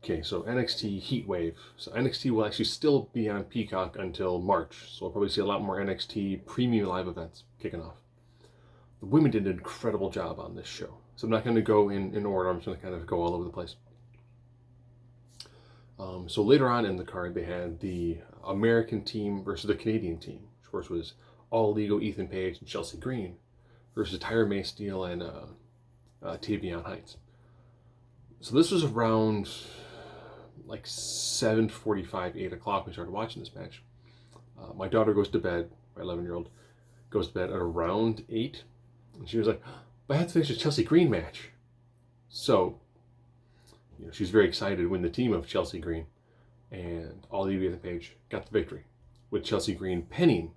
Okay, so NXT Heatwave. So NXT will actually still be on Peacock until March, so we'll probably see a lot more NXT premium live events kicking off. The women did an incredible job on this show, so I'm not going to go in order. I'm just going to kind of go all over the place. So later on in the card, they had the American team versus the Canadian team, which of course was All Legal, Ethan Page, and Chelsea Green versus Tyra May Steele and Tavion Heights. So this was around like 7:45, 8 o'clock when we started watching this match. My daughter goes to bed, my 11-year-old, goes to bed at around 8. And she was like, but I have to finish the Chelsea Green match. So, she's very excited when the team of Chelsea Green and All Legal Page got the victory, with Chelsea Green pinning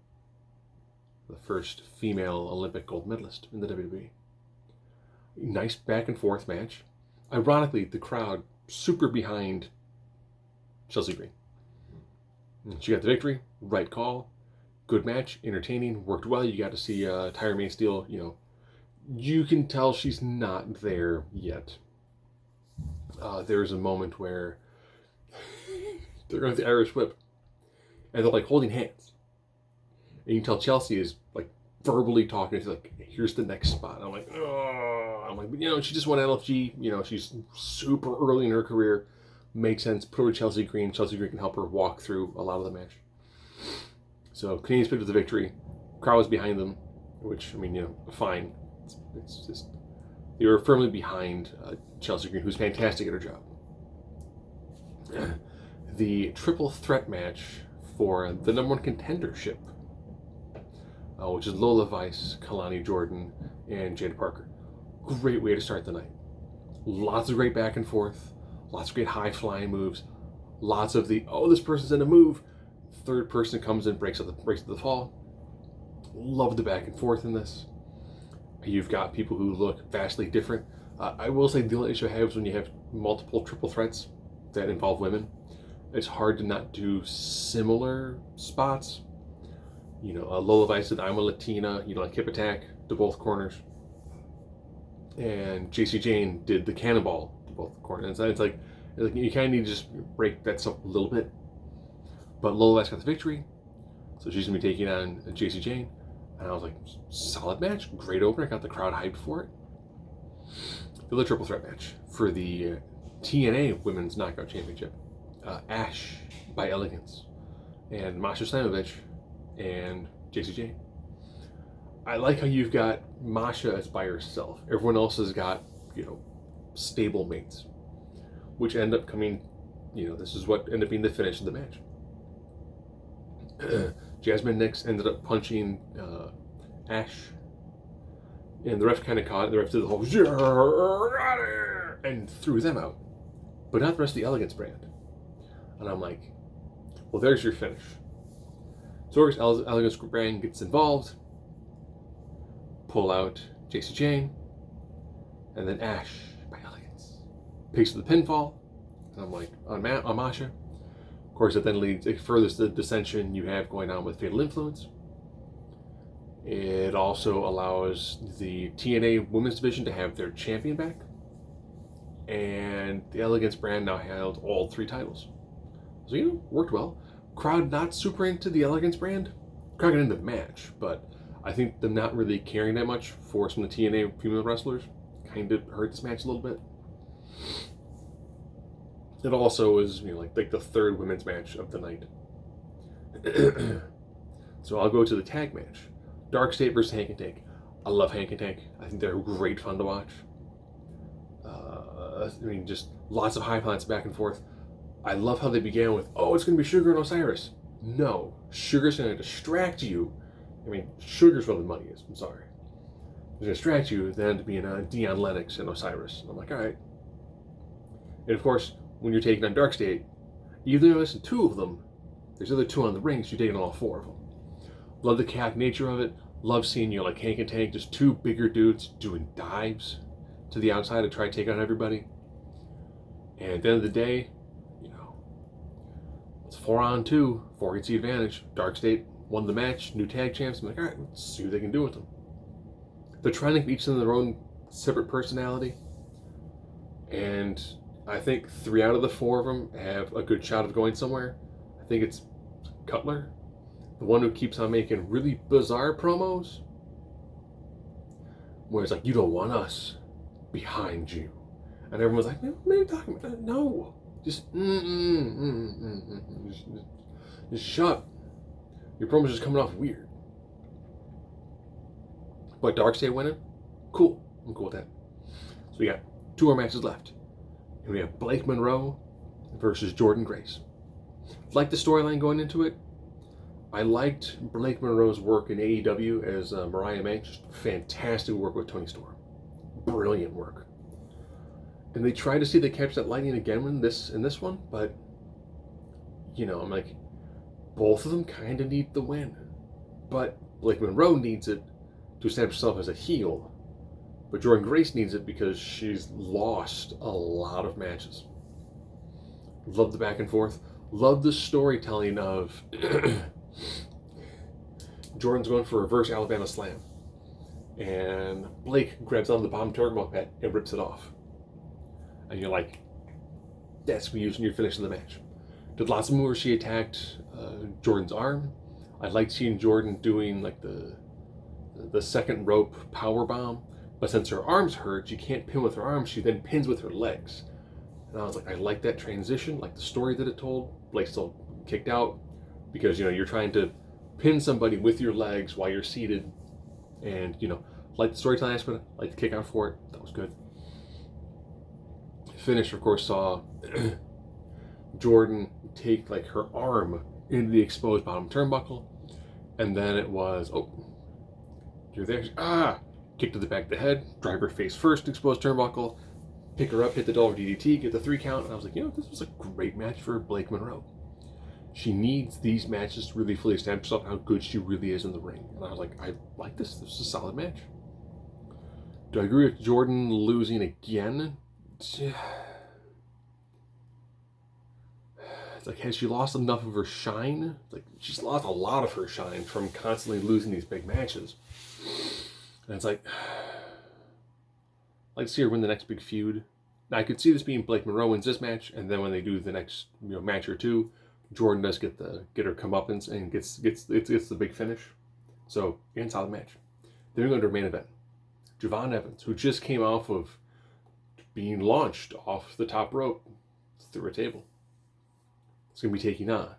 the first female Olympic gold medalist in the WWE. Nice back and forth match. Ironically, the crowd super behind Chelsea Green. She got the victory, right call, good match, entertaining, worked well. You got to see Tyra May Steele, you can tell she's not there yet. There's a moment where they're going to the Irish whip and they're like holding hands. And you can tell Chelsea is like verbally talking. She's like, here's the next spot. I'm like, oh. I'm like, she just won LFG. She's super early in her career. Makes sense. Put her with Chelsea Green. Chelsea Green can help her walk through a lot of the match. So Canadians picked up the victory. Crowd was behind them, which, fine. It's just, they were firmly behind Chelsea Green, who's fantastic at her job. The triple threat match for the #1 contendership, which is Lola Vice, Kalani Jordan, and Jada Parker. Great way to start the night. Lots of great back and forth, lots of great high flying moves, lots of this person's in a move. Third person comes in, breaks up the fall. Love the back and forth in this. You've got people who look vastly different. I will say the only issue I have is when you have multiple triple threats that involve women. It's hard to not do similar spots. Lola Vice said, I'm a Latina, like hip attack to both corners. And JC Jane did the cannonball to both corners. It's like you kind of need to just break that stuff a little bit. But Lola Vice got the victory, so she's going to be taking on JC Jane. And I was like, solid match, great opener, got the crowd hyped for it. The other triple threat match for the TNA Women's Knockout Championship. Ash by Elegance, and Masha Slamovich, and JC Jane. I like how you've got Masha as by herself. Everyone else has got, stable mates, which end up coming, this is what ended up being the finish of the match. Jasmine Nix ended up punching Ash, and the ref kind of caught it. The ref did the whole and threw them out, but not the rest of the Elegance brand. And I'm like, well, there's your finish. So Elegance brand gets involved, pull out JC Jane, and then Ash by Elegance picks up the pinfall, and I'm like, on Masha. Of course, it then furthers the dissension you have going on with Fatal Influence. It also allows the TNA Women's Division to have their champion back, and the Elegance brand now held all 3 titles. So, worked well. Crowd not super into the Elegance brand. Crowd got into the match, but I think them not really caring that much for some of the TNA female wrestlers kind of hurt this match a little bit. It also was, like the third women's match of the night. So I'll go to the tag match. Dark State versus Hank and Tank. I love Hank and Tank. I think they're great fun to watch. Just lots of high points back and forth. I love how they began with, it's going to be Sugar and Osiris. No, Sugar's going to distract you. Sugar's where the money is. I'm sorry. It's going to distract you, then to be in Dion Lennox and Osiris. And I'm like, all right. And of course, when you're taking on Dark State, even though there's 2 of them, there's other 2 on the ring, so you're taking on all 4 of them. Love the chaotic nature of it. Love seeing like Hank and Tank, just 2 bigger dudes doing dives to the outside to try to take on everybody. And at the end of the day, it's 4-on-2. 4 gets the advantage. Dark State won the match. New tag champs. I'm like, all right, let's see what they can do with them. They're trying to give each of them their own separate personality. And I think 3 out of the 4 of them have a good shot of going somewhere. I think it's Cutler, the one who keeps on making really bizarre promos, where it's like, you don't want us behind you. And everyone's like, what are you talking about? No. Just, just shut up. Your promo's just coming off weird. But Darkseid winning? Cool. I'm cool with that. So we got 2 more matches left. And we have Blake Monroe versus Jordan Grace. Like the storyline going into it. I liked Blake Monroe's work in AEW as Mariah May. Just fantastic work with Toni Storm. Brilliant work. And they tried to see if they catch that lightning again in this one, but I'm like, both of them kind of need the win. But Blake Monroe needs it to establish herself as a heel. But Jordan Grace needs it because she's lost a lot of matches. Love the back and forth. Love the storytelling of Jordan's going for a reverse Alabama slam. And Blake grabs onto the bottom turnbuckle pad and rips it off. And you're like, that's what you're using your finish of the match. Did lots of moves where she attacked Jordan's arm. I liked seeing Jordan doing like the second rope power bomb. But since her arm's hurt, she can't pin with her arms. She then pins with her legs. And I was like, I like that transition, like the story that it told. Blake still kicked out because you're trying to pin somebody with your legs while you're seated, and like the storytelling aspect, like the kick out for it. That was good. Finish, of course, saw Jordan take like her arm into the exposed bottom turnbuckle, and then it was, oh, you're there. Kick to the back of the head, drive her face first, exposed turnbuckle, pick her up, hit the double DDT, get the 3 count, and I was like, this was a great match for Blake Monroe. She needs these matches to really fully establish herself how good she really is in the ring. And I was like, I like this. This is a solid match. Do I agree with Jordan losing again? It's like, has she lost enough of her shine? Like, she's lost a lot of her shine from constantly losing these big matches. And it's like, I'd like to see her win the next big feud. Now, I could see this being Blake Monroe wins this match, and then when they do the next match or two, Jordan does get her comeuppance and gets the big finish. So, again, solid match. Then we go to our main event. Javon Evans, who just came off of being launched off the top rope through a table. It's going to be taking on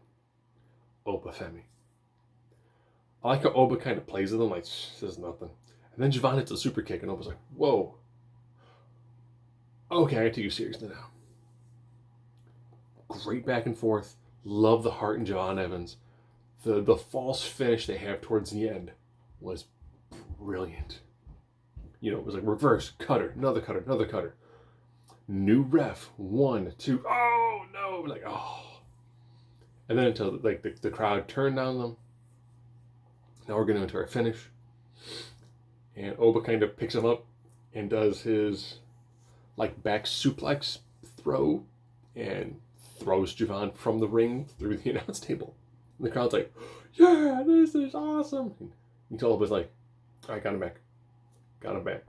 Oba Femi. I like how Oba kind of plays with him, like, says nothing. And then Javon hits a super kick, and Oba's like, whoa. Okay, I gotta take you seriously now. Great back and forth. Love the heart in Javon Evans. The false finish they have towards the end was brilliant. It was like reverse, cutter, another cutter, another cutter. New ref, 1, 2, oh no, like, oh. And then until like the crowd turned on them. Now we're getting into our finish. And Oba kind of picks him up and does his like back suplex throw and throws Javon from the ring through the announce table. And the crowd's like, yeah, this is awesome. And Oba's like, I got him back. Got him back.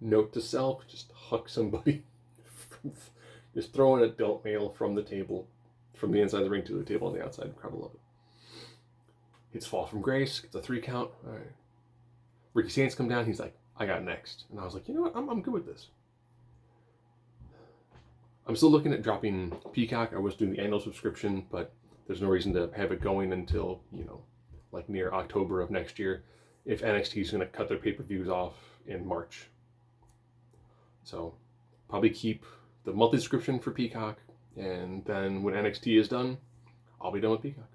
Note to self, just huck somebody. Just throw an adult male from the table, from the inside of the ring to the table on the outside. The crowd will love it. Hits fall from grace, gets a 3 count. All right. Ricky Saints come down, he's like, I got next. And I was like, you know what, I'm good with this. I'm still looking at dropping Peacock. I was doing the annual subscription, but there's no reason to have it going until, like near October of next year, if NXT is going to cut their pay-per-views off in March. So, probably keep the monthly subscription for Peacock, and then when NXT is done, I'll be done with Peacock.